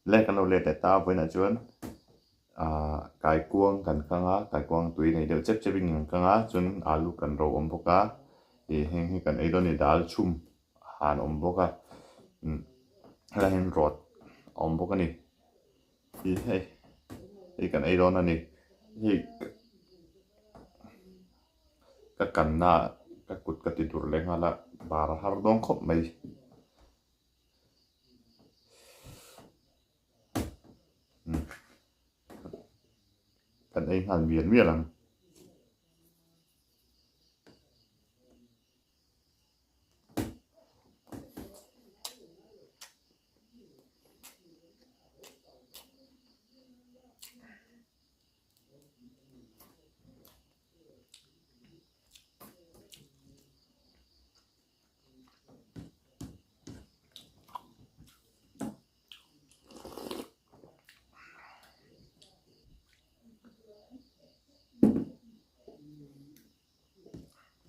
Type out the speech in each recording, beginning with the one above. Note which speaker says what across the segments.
Speaker 1: lẽ kan lo le te ta với na chuan kai kuang kan kanga kai kuang tui nei deuh chep chepin kan kanga chuan alu kan ro awm bawk a heng hi kan ei dawn ni dal chhum han awm bawk a helai hin rawt a awm bawk a ni hei kan ei dawn a ni hei ka kan na ka kut ka ti dur leng hala bar har dawng khawp mai kan ei han vian vian ang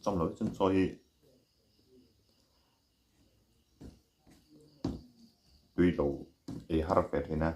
Speaker 1: trong lối chân soi tùy đầu ei har fet hina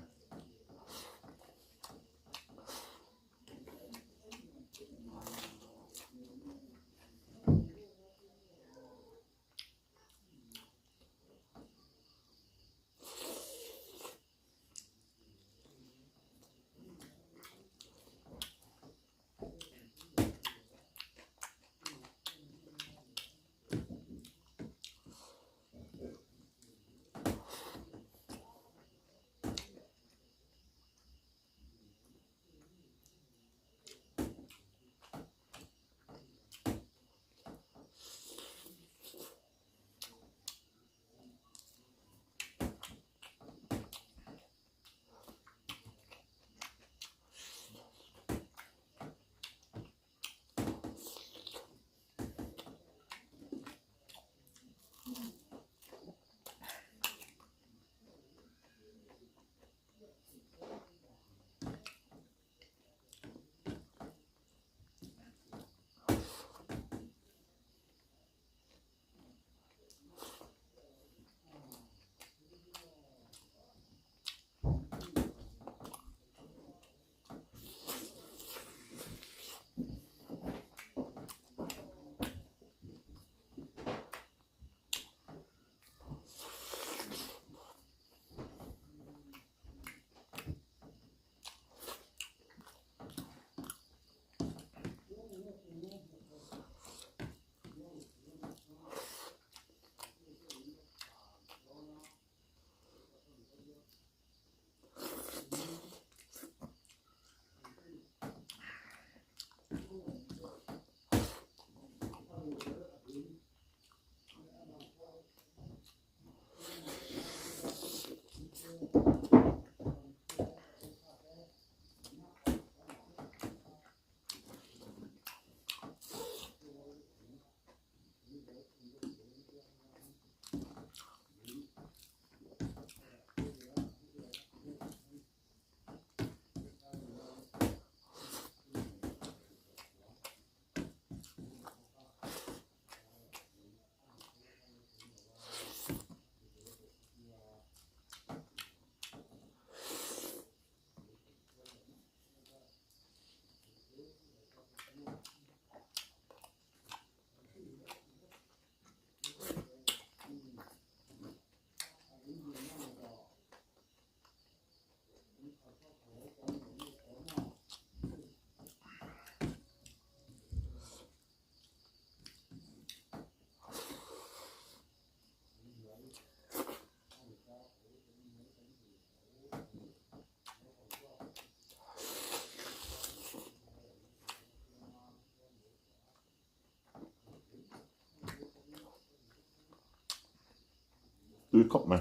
Speaker 1: tui khóc mà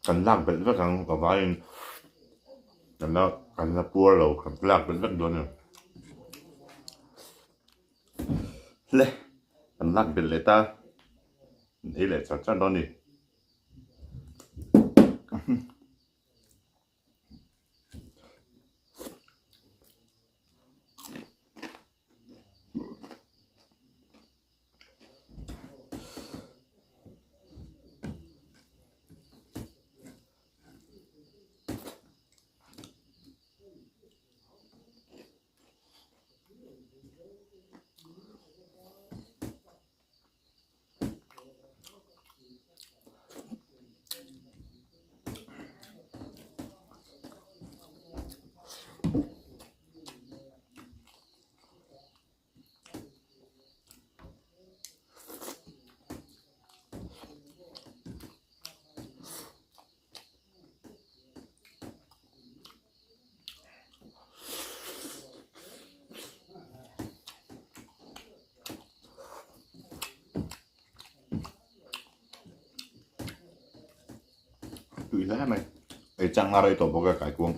Speaker 1: kan lak bel vek ang ka vain kan la pur lo kan lak bel vek don le kan lak bel le ta ei le cha cha don ni tụi lá mày ei chang na rei to boga kai kuông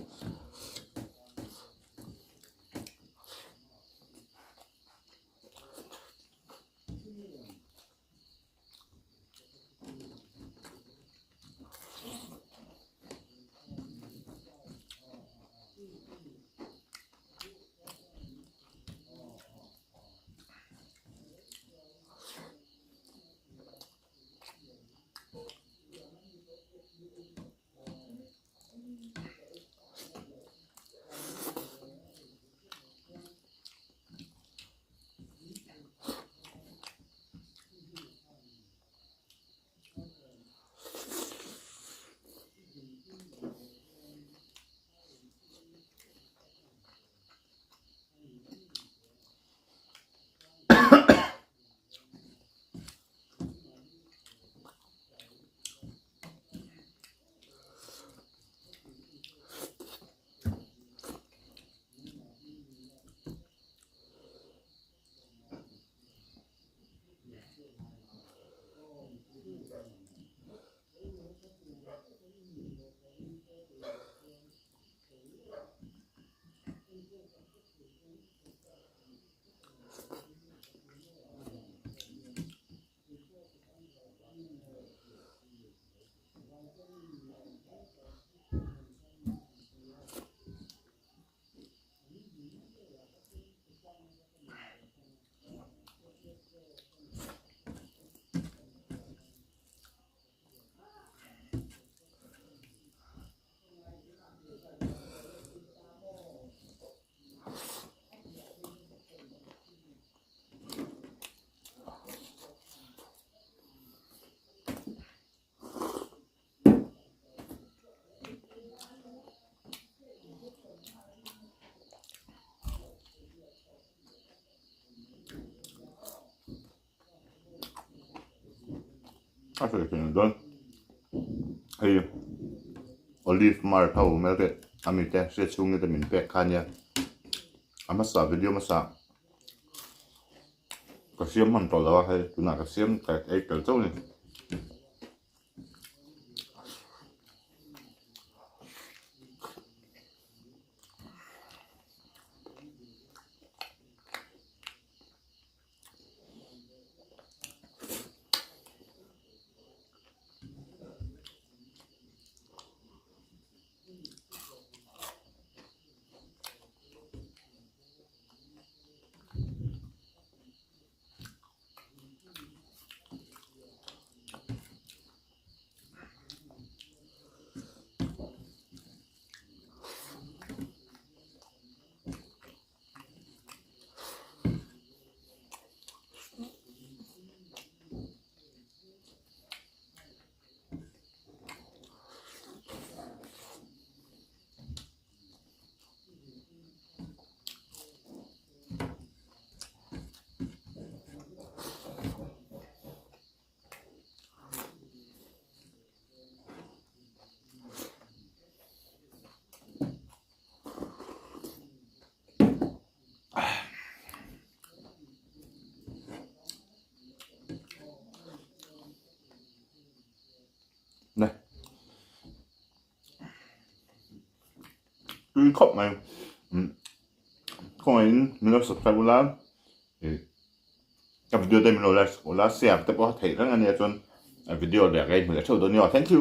Speaker 1: a phải chuyện don ei olive mar thau mel te ami te se chung te min pek khania ama sa video ma sa ka siam man to lawa hai tuna ka siam ka ei kel chau ni khóc mày không ai mình lo subscribe là cái video đây mình lo là share tập có thể rằng anh ấy chọn video để cái mình cho tôi nhiều thank you